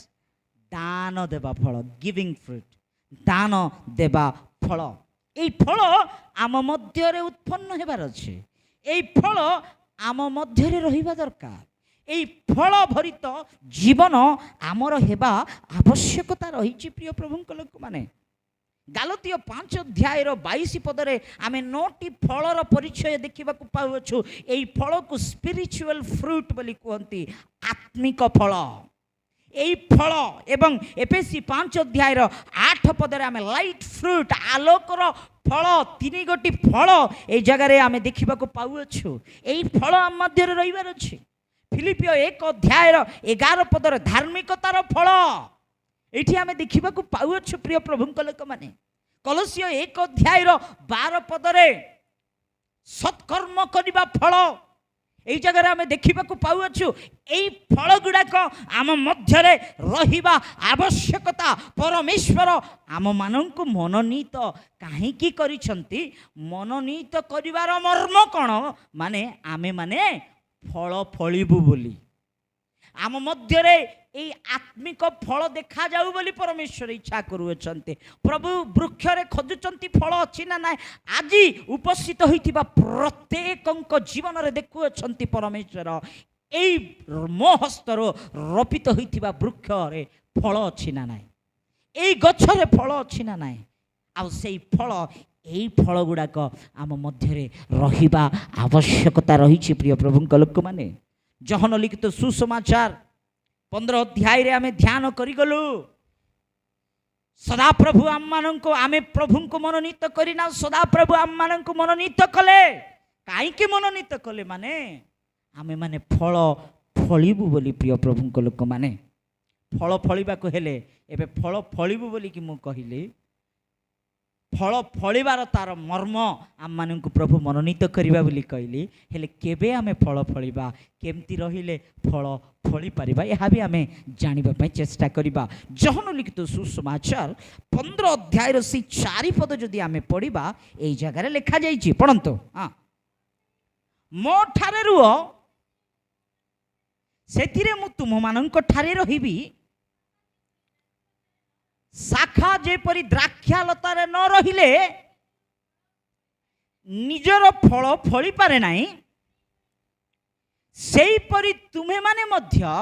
दान देवा फल गिविंग फ्रूट दान देवा फल এই ফল आम मध्य उत्पन्न हेबार अच्छे এই फल आम मध्य रहिबा दरकार এই फल भरित जीवन आमर हेबा आवश्यकता रही प्रिय प्रभुंक लोक माने गालतीय 5 अध्याय 22 पदरे आमे 9टी फलर परिचय देखा पाउछु এই फल को स्पिरिचुअल फ्रूट बोली कहती आत्मिक फल এই फल एवं एफएसी 5 अध्याय 8 पदरे आमे लाइट फ्रूट आलोकर फल 3 गोटी फल ए जगह आमे देखा पाउछु এই फल आम मध्य रहिबार अछि फिलिपियो 1 अध्याय 11 पदरे धार्मिकतार फल एठी आमे देखा पाउछु प्रिय प्रभुंक लोक माने कलसियो 1 अध्याय 12 पदरे सत्कर्म करबा फल এই जगह आम देखा पाउछु এই फल गुड़ाक आम मध्य रहिबा आवश्यकता परमेश्वर आम मानक मनोनीत काहींकी करिसंती मनोनीत करिवार मर्म कौन माने आमे माने फल फलिबु बोली आम मध्य এই आत्मिक फल देखा जाऊ बोली परमेश्वर इच्छा करुछंते प्रभु वृक्ष रे खोजुचंती फल अछि ना ना आज उपस्थित होइतिबा प्रत्येकंक जीवन रे देखुछंती परमेश्वर এই मो हस्तर रोपित होइतिबा वृक्ष रे फल अछि ना ना এই गछ रे फल अछि ना ना आ सेई फल এই फल गुड़ाक आम मध्य रहिबा आवश्यकता रही प्रिय प्रभुंक लोक माने जहन लिखित सुसमाचार 15 अध्याय रे आमे ध्यान करिगलु सदा प्रभु आम माननको आमे प्रभु को मनोनीत करिना सदा प्रभु आम माननको मनोनीत कले काई के मनोनीत कले माने आमे माने फल फलिबु बोली प्रिय प्रभु को लोक माने फल फलिबा को हेले एबे फल फलिबु बोली कि मु कहिली फल फलिबार तार मर्म आम माननको प्रभु मनोनीत करिबा बोली कहली हेले केबे आमे फल फलिबा केमती रहिले फल फली पारिबा यह भी आमे जानिबा पई चेष्टा करिबा जहन लिखित सुसमाचार 15 अध्याय से 4 पद जदि आमे पढ़िबा एई जगह लिखा जाइछि पढ़ंतो हां मो ठारे रुओ सेतिरे मु तुम माननको ठारे रहिबी शाखा जेपरी द्राक्षालतारे न रहिले निजर फल फली पारे नाही सेई परी तुम्हें माने मध्य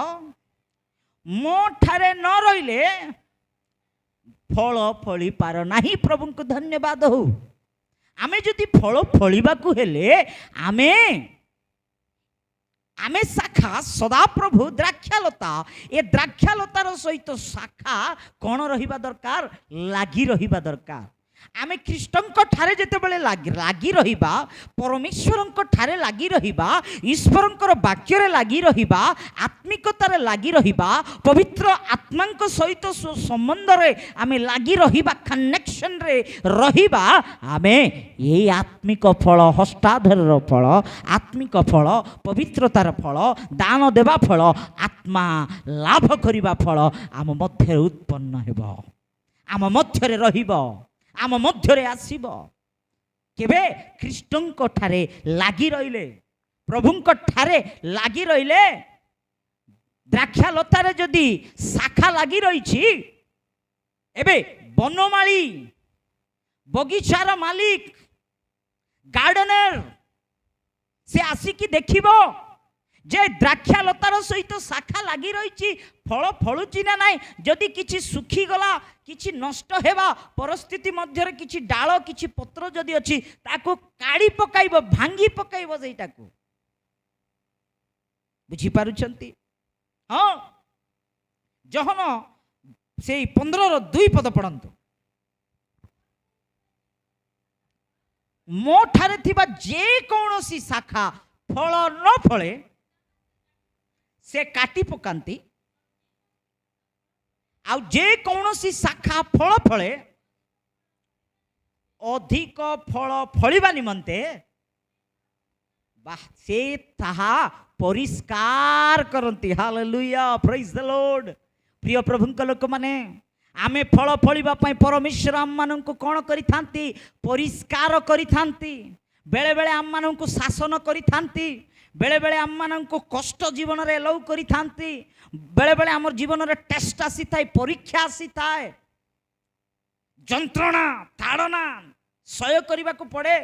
मो ठारे न रहिले फल फली पार नाही प्रभु को धन्यवाद हो आमे जदि फल फलिबा को हेले आमे आमे शाखा सदा प्रभु द्राक्षालता ए द्राक्षालतार सहित शाखा कौन रहिबा दरकार लागी रहिबा दरकार आमे ख्रीष्टंक ठारे जेते बेले लागी रहिबा परमेश्वरंक ठारे लागी रहिबा ईश्वरंकर वाक्य रे लागी रहिबा आत्मिकतारे लागी रहिबा पवित्र आत्मांक सहित संबंध रे आमे लागी रहिबा कनेक्शन रे रहिबा आमे ये आत्मिक फल हस्ताधरर फल आत्मिक फल पवित्रतार फल दान देवा फल आत्मा लाभ करिबा फल आम मध्य उत्पन्न हेबो आम मध्य रे रहिबो आम मध्य आसब केबे ख्रीष्टंक ठारे लागी रहिले प्रभुंक ठारे लागी रहिले द्राक्षा लतारे जदि शाखा लागी रही एबे बनमाली बगीचार मालिक गार्डनर से आसिकी देखिबो जे द्राक्षा लतार सहित शाखा लागी रही फल फलुची ना नाई जदि किछि सुखी गला किछि नष्ट हेबा परिस्थिति मध्य किछि डाल किछि पत्र जदि अछि ताको काढ़ी पकाइबो भांगी पकाइबो सेटाको बुझी पारुछंती। हाँ जहन से 15:2 पद पढ़ंतु मो ठारे थिबा जे कौनसी शाखा फल न फले से काटी पकांती आ जे कौनसी शाखा फल फले अधिक फल फलिबा निमंते से ताहा परिष्कार करती। Hallelujah praise the Lord. प्रिय प्रभुंक लोक माने आमे फल फलिबा पई परमेश्वर आम माननकु कोन करिथांती परिष्कार करिथांती बेले बेले आम माननकु शासन करिथांती बेले बेले आम माननकु कष्ट जीवन रे लौ करिथांती बेले बेले हमर जीवन रे टेस्ट आसी थाए परीक्षा आसी थाए जंत्रणा ताड़ना सय करबा को पड़े।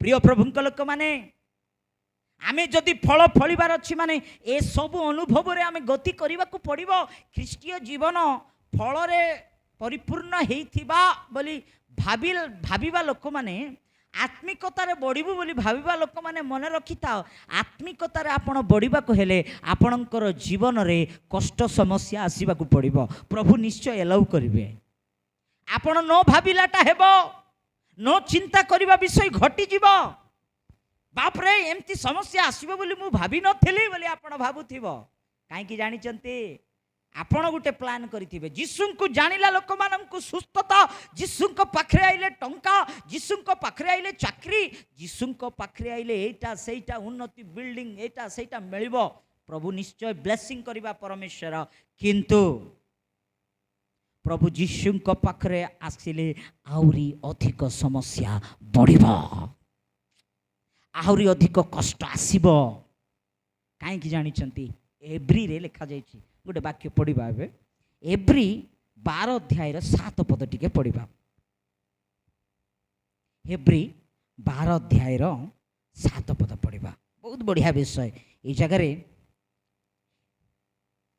प्रिय प्रभुंक लोक माने आमे जदि फल फलिबार अछि माने ए सब अनुभव रे आमे गति करबा को पड़िबो। ख्रीष्टीय जीवन फल रे परिपूर्ण हेइथिबा बोली भाबिबा लोक माने आत्मिकतार बढ़िबू बोली भाविबा लोक माने मन रखि थाओ आत्मिकतार आपण बढ़िबा को हेले आपणकर जीवन रे कष्ट समस्या आसीबा को पड़िबो। प्रभु निश्चय एलाउ करिवे आपण नो भाबिलाटा हेबो नो चिंता करबा विषय घटी जीवो बाप रे एमती समस्या आसीबो बोली मु भाबी नथिली बोली आपण भाबुथिबो काहे कि जानि चंती आपण गुटे प्लान करिथिबे। जीसुंकु जानिला लोक माननकु सुस्थता जीसुंक पाखरे आइले टंका जीसुंक पाखरे आइले चाकरी जीसुंक पाखरे आइले एटा सेटा उन्नति बिल्डिंग एटा सेटा मिलिबो प्रभु निश्चय ब्लेसिंग करिबा परमेश्वर। किंतु प्रभु जीसुंक पाखरे आसिले आउरी अधिक समस्या बढ़िबो आहुरी अधिक कष्ट आसीबो काहे कि जानि चंती एब्री रे लिखा जायछि गोटे वाक्य पढ़ा एब्री 12 अध्याय 7 पद टिके पढ़ा एब्री 12 अध्याय 7 पद पढ़ा बहुत बढ़िया विषय। ये जगह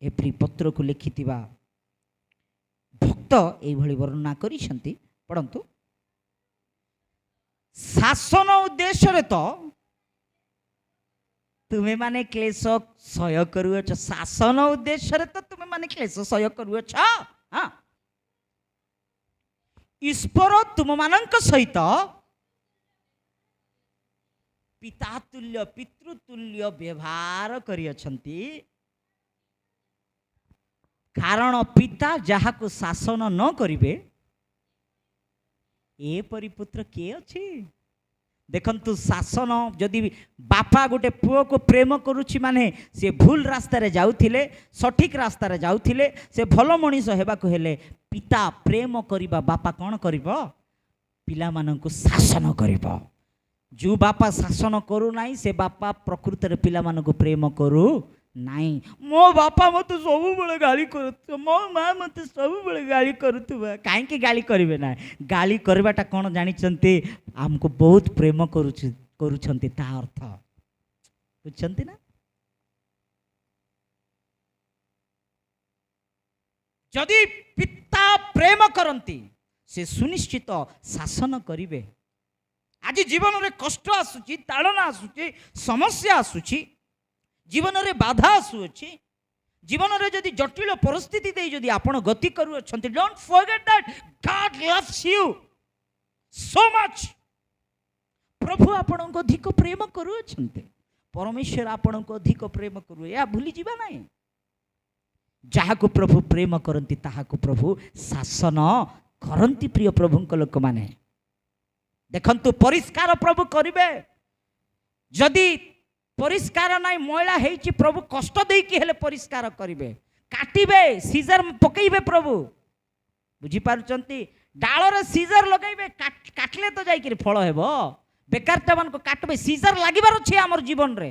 एब्री पत्र को लिखि भक्त ये वर्णना करिसेंती पढ़ंतु। शासन उद्देश्य तो तुम्हें माने क्लेश सह्य करुअछ शासन उद्देश्य तो तुम्हें माने क्लेश सह्य करुअछ। हाँ ईश्वर तुम मानक सहित पितातुल्य पितृतुल्य व्यवहार करियछंती कारण पिता जहा को शासन न करिवे ए परिपुत्र के अछि। देखंतु शासन जदि बापा गोटे पुओ को प्रेम करुछि माने से भूल रास्ता रे जाउथिले सठिक रास्ता रे जाउथिले से भल मनीष हेबा को हेले पिता प्रेम करिबा बापा कोन करिबो पिला माननकु शासन करिबो। जो बापा शासन करू नाही से बापा प्रकृति रे पिला माननकु प्रेम करू नाही। मो बापा मते सब बेले गाली करत मो मां मते सब बेले गाली करतुबा काहे कि गाली करिवे ना गाली करबाटा कोन जानि चंती हमको बहुत प्रेम करूछंती ता अर्थ बुझछंती ना। जदि पिता प्रेम करंती से सुनिश्चित शासन करिवे। आज जीवन रे कष्ट आसुची ताड़ना आसुची समस्या आसुची जीवन रे बाधा आसुची जीवन रे जदि जटिल परिस्थिति दे जदि आपण गति करू अछंती don't forget that God loves you so much. प्रभु आपण को अधिक प्रेम करू अछंती परमेश्वर आपण को अधिक प्रेम करू या भूली जीवा नाही। जहा को प्रभु प्रेम करंती ताहा को प्रभु शासन करंती। प्रिय प्रभुंक लोक माने देखंतु परिष्कार प्रभु करिवे जदि परिष्कार नाई मैला हेची प्रभु कष्ट दे कि हेले परिष्कार करिवे काटिबे सीजर पकेइबे प्रभु बुझी पारुचंती डाल रे सीजर लगाइबे काटले तो जाई कि फल हेबो बेकारटा मान को काटबे सीजर लागिबार अछि हमर जीवन रे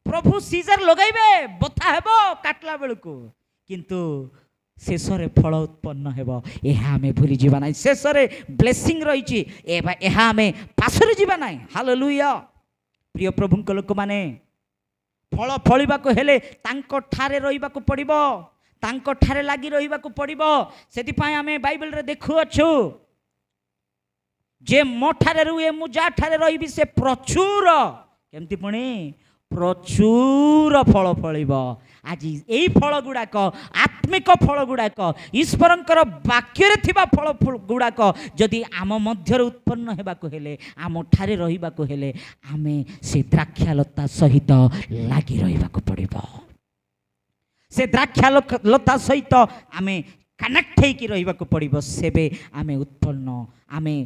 प्रभु सीजर लगाइबे बथा हेबो काटला बेलको किंतु शेषरे फल उत्पन्न हेबो एहा हमें भूली जीवा नाही शेषरे ब्लेसिंग रहिछि एहा हमें पासरे जीवा नाही हालेलुया प्रिय प्रभुक लोक माने फल फलिबा को हेले तांको ठारे रहिबा को पड़िबो तांको ठारे लागी रहिबा को पड़िबो सेति पय हमें बाइबल रे देखु अछु जे मो ठारे रुए मु जा ठारे रहिबी से प्रचुर केमति पुणी प्रचुर फल फलिब आज यही फल गुड़ाक आत्मिक फल गुड़ाक ईश्वरंकर वाक्य थिबा फल गुड़ाक जदि आम मध्य उत्पन्न हेबाको हेले आम ठारे रहिबाको हेले आमे से द्राक्षालता सहित लागी रहिबाको पड़िबो से द्राक्षालता सहित आमे कनेक्ट हेकी रहिबाको पड़िबो सेबे आमे उत्पन्न आमे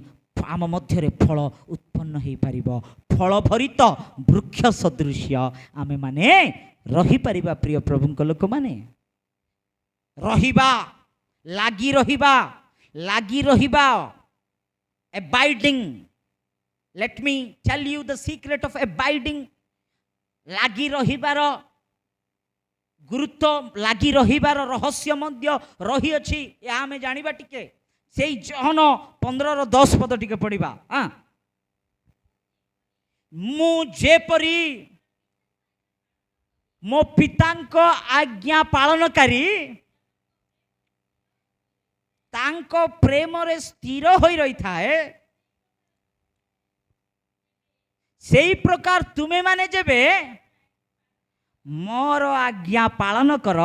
आम मध्य फल उत्पन्न हो पारिबो फल भरित वृक्ष सदृश्य आमे माने रही पारिबा प्रिय प्रभुक लोक माने रहिबा लागी रहिबा abiding let me tell you the secret of abiding लागी रहिबार गुरुत्व लागी रहिबार रहस्य मध्य रही अछि या आमे जानिबा टिके से जहन 15:10 पद टिके पढ़िबा मु जेपरी मो पितांक आज्ञा पालनकारी तांको प्रेम रे स्थिर होई रही थाए सेई प्रकार तुमे माने जेबे मोर आज्ञा पालन कर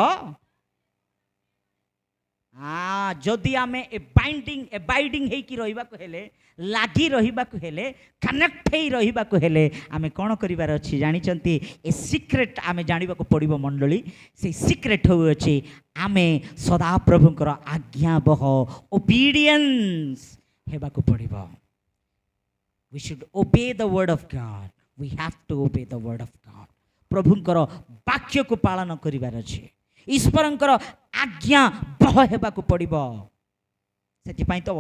जदि आमे एबाइडिंग हेकी रहिबा को हेले लागी रहिबा को हेले कनेक्ट हेई रहिबा को हेले आमे कोन करिवार अछि जानि चंती ए सीक्रेट आमे जानिबा को पड़िबो मंडली से सीक्रेट हो अछि आमे सदा प्रभुंकर आज्ञा बह ओबीडियंस हेबा को पड़िबो we should obey the word of God we have to obey the word of God प्रभुंकर वाक्य को पालन करिवार अछि ईश्वरंकर आज्ञा बह हेबा को पड़िबो सेति पई तो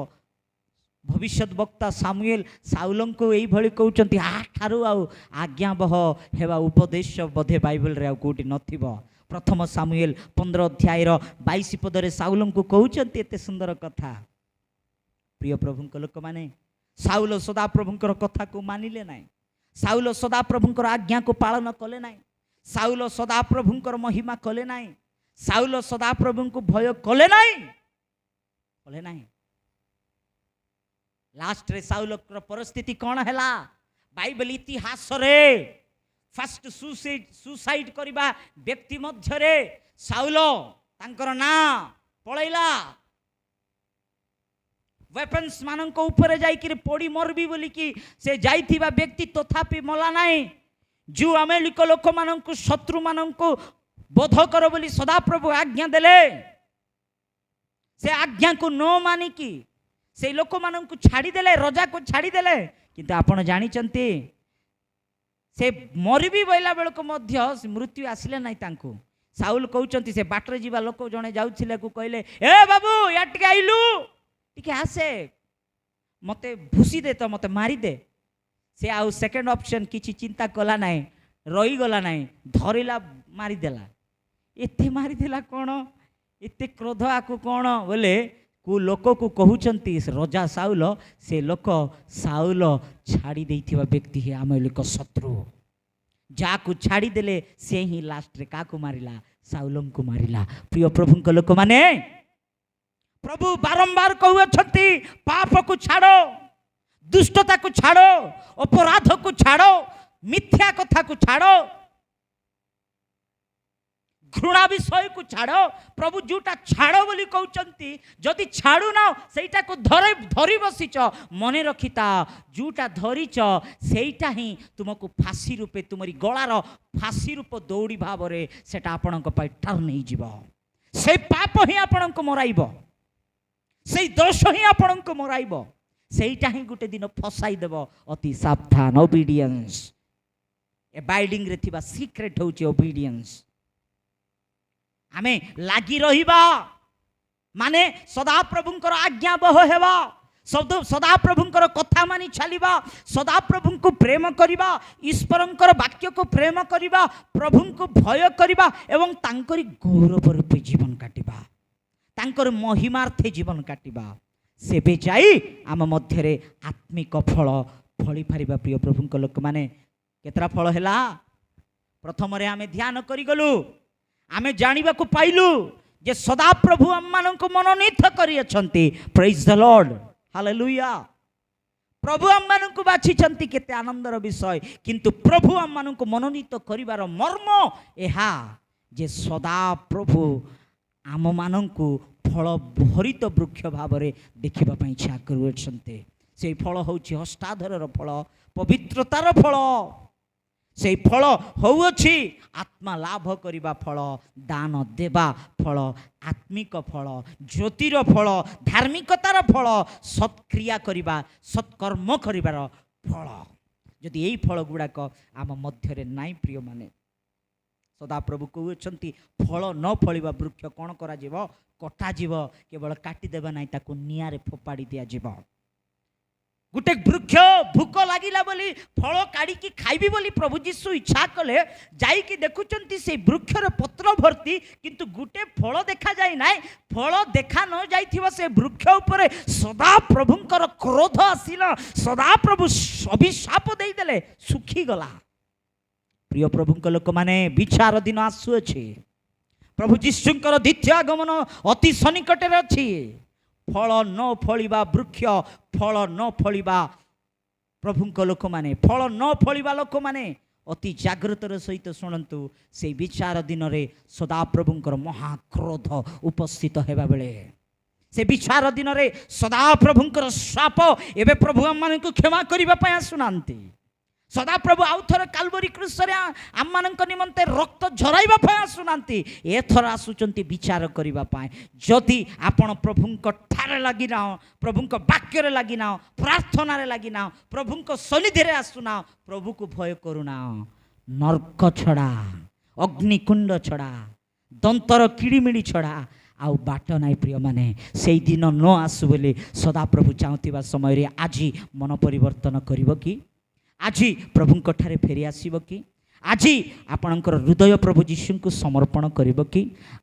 भविष्यत वक्ता सामुएल साउलं को एई भली कहउचंती ठारू आज्ञा बह हेबा उपदेश बोधे बाइबल रे कोठी नथिबो प्रथम सामुएल 15 अध्याय 22 पद रे साउलं को कहउचंती एते सुंदर कथा प्रिय प्रभुक लोक माने साउल सदा प्रभुंकर कथा को मानिले नाही साउल सदा प्रभुंकर आज्ञा को पालन कले नाही साउल सदा प्रभुंकर महिमा कले नाही साउल सदा प्रभु को भय कले नाही लास्ट रे साउल परिस्थिति कौन है बाइबल इतिहास रे फर्स्ट सुसाइड करबा व्यक्ति मध्य रे साउल तांकर ना पळैला वेपन्स मान को ऊपर जाइकि पड़ी मरबी बोली कि से जाइथिबा व्यक्ति तथापि मला नाही जो अमेरिका लोक मान को शत्रु मान को बोध कर बोली सदा प्रभु आज्ञा देले से आज्ञा को न मानिकी से लोक मान को छाड़ी देले रजा को छाड़ी देले किंतु आपण जानी चंती से मरबी बोला बेल को मध्य मृत्यु आसिले नाही तांको साउल कहउचंती से बाटरे जीवा लोक जणे जाउथिले को कहले ए बाबू या टिके आइलु टिके आसे मते भूसी दे तो मते मारी दे से आउ सेकंड ऑप्शन किछि चिंता कला नाही रही गला नाही धरिला मारी देला एते मारी देला कोन एते क्रोध आकु कोन बोले को लोक को कहउचंती रजा साउल से लोक साउल छाड़ी देथिबा व्यक्ति है आमे लोक शत्रु जाकु छाड़ी देले से ही लास्ट रे काकु मारिला साउलं को मारिला प्रिय प्रभु को लोक माने प्रभु बारंबार कहउछंती पाप को छाड़ो दुष्टता को छाड़ो अपराध को छाड़ो मिथ्या कथा को छाड़ो घृणा विषय को छाड़ो प्रभु जोटा छाड़ो बोली कहउचंती जदि छाड़ू ना सेटा को धरी बसीच मने रखिता जोटा धरीच सेटा ही तुमको फांसी रूपे तुमरी गलार फांसी रूप दौड़ी भाव रे सेटा आपणक पय टर्न नहीं जीवो से पाप ही आपणक मराइबो से दोष ही आपणक मराइबो सेटा ही गुटे दिन फसाई देबो अति सावधान ओबीडियंस एबाइडिंग रे थिबा सीक्रेट होची ओबीडियंस हमें लागी रहिबा माने सदा प्रभुंकर आज्ञा बह हेबा सदाप्रभुंकर कथा मानि चलिबा, सदाप्रभुंकु प्रेम करिबा, ईश्वरंकर वाक्य को प्रेम करिबा, प्रभुंकु भय करिबा एवं तांकरी गौरव रूपे जीवन काटिबा, तांकर महिमार्थे जीवन काटिबा, सेबे जाई आम मध्यरे आत्मिक फल फली पारिबा। प्रिय प्रभुंक लोक माने केतरा फल हैला प्रथम रे आमे ध्यान करि गलु, आमे जानिबा को पाइलु जे सदा प्रभु आम माननको मनोनीत करि अछंती। Praise the Lord, hallelujah. प्रभु आम माननको बाछिचंती, केते आनंदर विषय। किंतु प्रभु आम माननको मनोनीत करिवार मर्म एहा जे सदा प्रभु आम माननको फल भरित वृक्ष भावरे देखिबा पई इच्छा करूछन्ते। से फल होछि हस्ताधरर फल, पवित्रतार फल। से फल होउछि आत्मा लाभ करिबा फल, दान देबा फल, आत्मिक फल, ज्योतिर फल, धार्मिकतार फल, सत्क्रिया करिबा, सत्कर्म करिबार फल। जदि एई फल गुडाक आम मध्यरे नाई प्रिय माने, सदा प्रभु कहउछन्ती फल न फलिबा वृक्ष कोन करा जीव, कटा जीव, केवल काटी देबा नाही, ताको नियारे फोपाड़ी दिया जीव। गोटे वृक्ष भूक लागिला बोली फल काढ़ी खाइबी बोली प्रभु जीशु इच्छा कले, जाइकी देखुचंती से वृक्षर पत्र भर्ती, किंतु गोटे फल देखा जाए ना। फल देखा न जाइथिबा से वृक्ष उपरे सदा प्रभुंकर क्रोध आसिला, सदा प्रभु अभिशाप देई देले, सुखी गला। प्रिय प्रभुंक लोक माने विचार दिन आसुअछि, प्रभु जीशुंकर द्वितीय आगमन अति सन्निकटरे अछि। फल न फलिबा वृक्ष, फल न फलिबा प्रभुंक लोक माने, फल न फलिबा लोक माने अति जागृतर सहित शुणु। से विचार दिन रे सदा प्रभुंकर महाक्रोध उपस्थित हेबा बेले, से विचार दिन रे सदा प्रभुंकर शाप एबे प्रभु आम मानकु क्षमा करिबा पय आसुनांती। सदा प्रभु आउ थरे काल्वरी क्रूसरे आम मानक निमंते रक्त झराइबा पय आसुनांती। एथर आसुचंती विचार करिबा पय। जदि आपण प्रभुंक ठारे लागिना, प्रभुंक वाक्य रे लागिना, प्रार्थना रे लागिना, प्रभुंक सन्निधि रे आसुना, प्रभु को भय करुना, नरक छड़ा, अग्निकुंड छड़ा, दंतर किड़िमिड़ी छड़ा आउ बाट नाई। प्रिय माने सेई दिन न आसु बोली सदा प्रभु चाहुथिबा समय रे आजी मन परिवर्तन करिवो कि, आजी प्रभुंक ठारे फेरी आसीबो कि, आजी आपणकर हृदय प्रभु जीशु को समर्पण करिवो कि,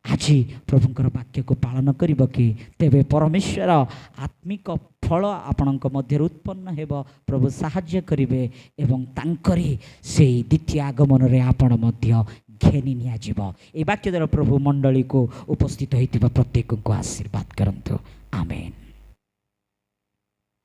आजी प्रभुंकर वाक्य को पालन करिवो कि, तेबे परमेश्वर आत्मिक फल आपणक मध्य उत्पन्न हेबो। प्रभु साहाय्य करिवे एवं तांकरी सेई द्वितीय आगमन रे आपण मध्य घेनी निया जीवो। ए वाक्य द्वारा प्रभु मंडली को उपस्थित होइतिबा प्रत्येक को आशीर्वाद करंतु। आमेन।